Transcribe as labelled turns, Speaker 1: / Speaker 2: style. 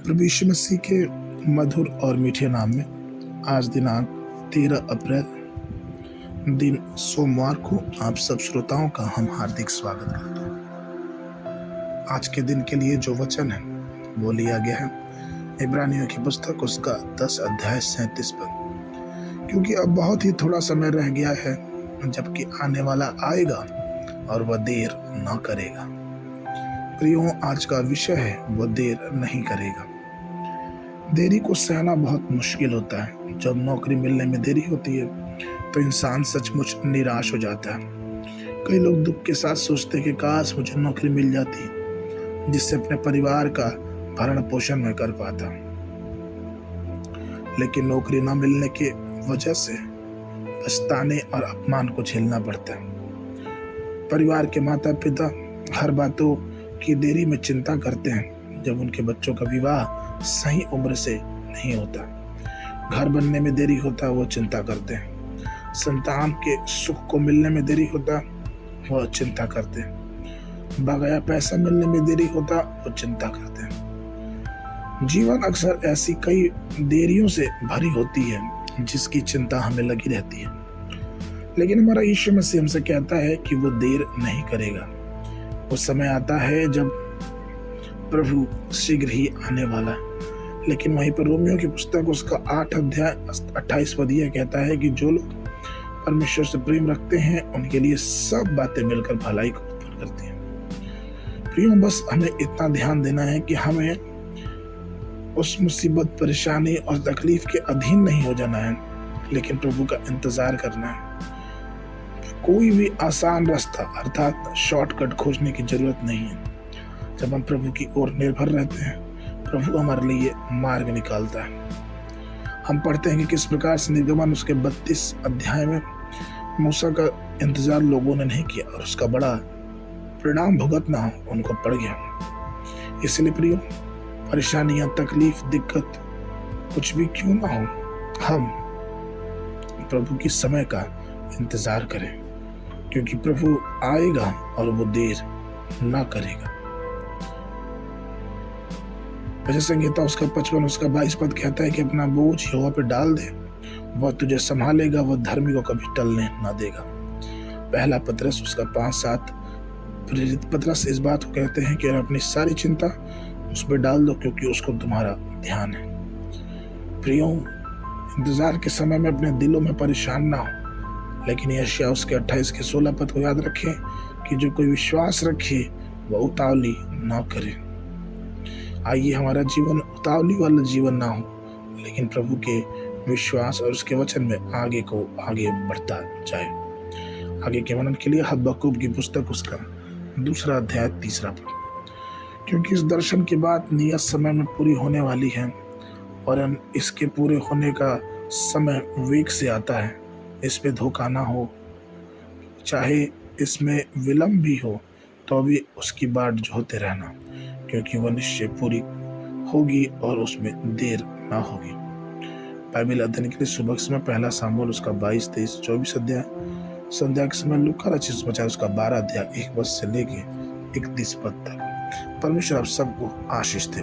Speaker 1: प्रभु यीशु मसीह के मधुर और मीठे नाम में आज दिनांक 13 अप्रैल दिन सोमवार को आप सब श्रोताओं का हम हार्दिक स्वागत करते हैं। आज के दिन के लिए जो वचन है वो लिया गया है इब्रानियों की पुस्तक उसका 10 अध्याय 37 पद। क्योंकि अब बहुत ही थोड़ा समय रह गया है जबकि आने वाला आएगा और वह देर न करेगा। प्रियो, आज का विषय है वो देर नहीं करेगा। देरी को सहना बहुत मुश्किल होता है। जब नौकरी मिलने में देरी होती है तो इंसान सचमुच निराश हो जाता है। कई लोग दुख के साथ सोचते हैं कि काश मुझे नौकरी मिल जाती जिससे अपने परिवार का भरण पोषण मैं कर पाता, लेकिन नौकरी न मिलने की वजह से पछताने और अपमान को झेलना पड़ता है। परिवार के माता पिता हर बातों की देरी में चिंता करते हैं। जब उनके बच्चों का विवाह सही उम्र से नहीं होता, घर बनने में देरी होता, वो चिंता करते हैं। संतान के सुख को मिलने में देरी होता, वो चिंता करते हैं। बकाया पैसा मिलने में देरी होता, वो चिंता करते हैं। जीवन अक्सर ऐसी कई देरियों से भरी होती है जिसकी चिंता हमें लगी रहती है, लेकिन हमारा यीशु मसीह हमसे कहता है कि वो देर नहीं करेगा। वो समय आता है जब प्रभु शीघ्र ही आने वाला है। लेकिन वहीं पर रोमियो की पुस्तक उसका 8 अध्याय 28 पद यह कहता है कि जो लोग परमेश्वर से प्रेम रखते हैं उनके लिए सब बातें मिलकर भलाई को उत्पन्न करती हैं। प्रियो, बस हमें इतना ध्यान देना है कि हमें उस मुसीबत, परेशानी और तकलीफ के अधीन नहीं हो जाना है, लेकिन प्रभु का इंतजार करना है। कोई भी आसान रास्ता अर्थात शॉर्टकट खोजने की जरूरत नहीं है। जब हम प्रभु की ओर निर्भर रहते हैं, प्रभु हमारे लिए मार्ग निकालता है। हम पढ़ते हैं कि किस प्रकार से निर्गमन उसके 32 अध्याय में मूसा का इंतजार लोगों ने नहीं किया और उसका बड़ा परिणाम भुगतना उनको पड़ गया। इसलिए प्रियो, परेशानियां, तकलीफ, दिक्कत कुछ भी क्यों ना हो, हम प्रभु की समय का इंतजार करें, क्योंकि प्रभु आएगा और वो देर ना करेगा। भजन संहिता उसका 55 उसका 22 पद कहता है कि अपना बोझ यहोवा पे डाल दे, वह तुझे संभालेगा, वह धर्मी को कभी टलने ना देगा। पहला पतरस उसका 5-7 प्रेरित पतरस इस बात को कहते हैं कि अपनी सारी चिंता उस पर डाल दो क्योंकि उसको तुम्हारा ध्यान है। प्रियो, इंतजार के समय में अपने दिलों में परेशान ना हो, लेकिन यशायाह उसके 28 के 16 पद को याद रखें कि जो कोई विश्वास रखे वह उतावली ना करे। आइए हमारा जीवन उतावली वाला जीवन ना हो, लेकिन प्रभु के विश्वास और उसके वचन में आगे बढ़ता जाए। आगे के वर्णन के लिए हबक्कूक की पुस्तक उसका 2 अध्याय 3 पद। क्योंकि इस दर्शन की बात नियत समय में पूरी होने वाली है और इसके पूरे होने का समय वेग से आता है। इस पे धोखा ना हो, चाहे इसमें विलंब भी हो तो भी उसकी बाट जोहते रहना, क्योंकि वह निश्चय पूरी होगी और उसमें देर ना होगी। बाइबल अध्ययन के लिए सुबह के समय पहला सामुएल उसका 22, 23, 24 अध्याय, संध्या के समय लूका रचित समाचार उसका 12 अध्याय 1 पद से लेके 31 पद तक। परमेश्वर आप सबको आशीष दे।